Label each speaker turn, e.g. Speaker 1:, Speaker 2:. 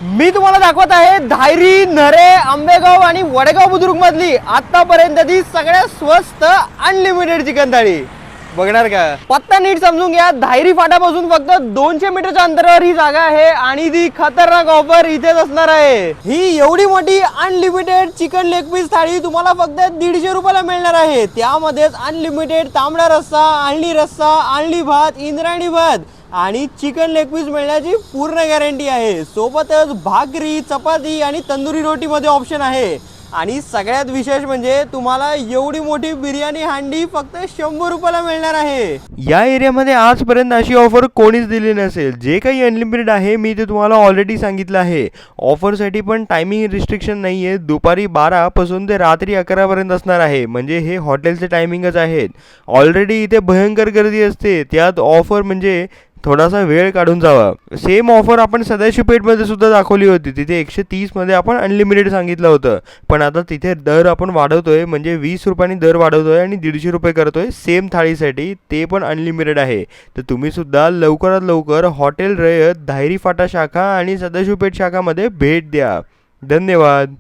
Speaker 1: मी तुम्हाला दाखवत आहे धायरी, नरे, आंबेगाव आणि वडगाव बुद्रुक मधली आतापर्यंतची सगळ्यात स्वस्त अनलिमिटेड चिकन थाळी बघणार का? पत्ता नीट समजून घ्या. धायरी फाट्यापासून फक्त 200 मीटरच्या अंतरावर ही जागा आहे आणि ती खतरनाक ऑफर इथेच असणार आहे. ही एवढी मोठी अनलिमिटेड चिकन लेग पीस थाळी तुम्हाला फक्त 150 रुपयाला मिळणार आहे. त्यामध्येच अनलिमिटेड तांबडा रस्सा, आळणी रस्सा, आळणी भात, इंद्रायणी भात आणि चिकन लेग पीस मिळण्याची पूर्ण गॅरंटी आहे. सोबतच भाकरी, चपाती आणि तंदुरी रोटी मध्ये ऑप्शन आहे. आणि सगळ्यात विशेष म्हणजे तुम्हाला एवढी मोठी बिर्याणी हांडी फक्त 100 रुपयाला मिळणार आहे. या एरियामध्ये आजपर्यंत अशी ऑफर कोणीच दिली नसेल. जे काही अनलिमिटेड आहे मी ते तुम्हाला ऑलरेडी सांगितलं आहे. ऑफरसाठी पण टायमिंग रिस्ट्रिक्शन नाही आहे. दुपारी 12 पासून ते रात्री 11 पर्यंत असणार आहे. म्हणजे हे हॉटेलचे टायमिंगच आहेत. ऑलरेडी इथे भयंकर गर्दी असते. त्यात ऑफर म्हणजे थोडासा वेळ काढून जावा. सेम ऑफर आपण सदाशिव पेठमध्ये सुद्धा दाखवली होती. तिथे 130 मध्ये आपण अनलिमिटेड सांगितलं होतं. पण आता तिथे दर आपण वाढवतोय, म्हणजे 20 रुपयांनी दर वाढवतोय आणि 150 रुपये करतोय सेम थाळीसाठी. ते पण अनलिमिटेड आहे. तर तुम्ही सुद्धा लवकरात लवकर हॉटेल रयत, धायरी फाटा शाखा आणि सदाशिव पेठ शाखामध्ये भेट द्या. धन्यवाद.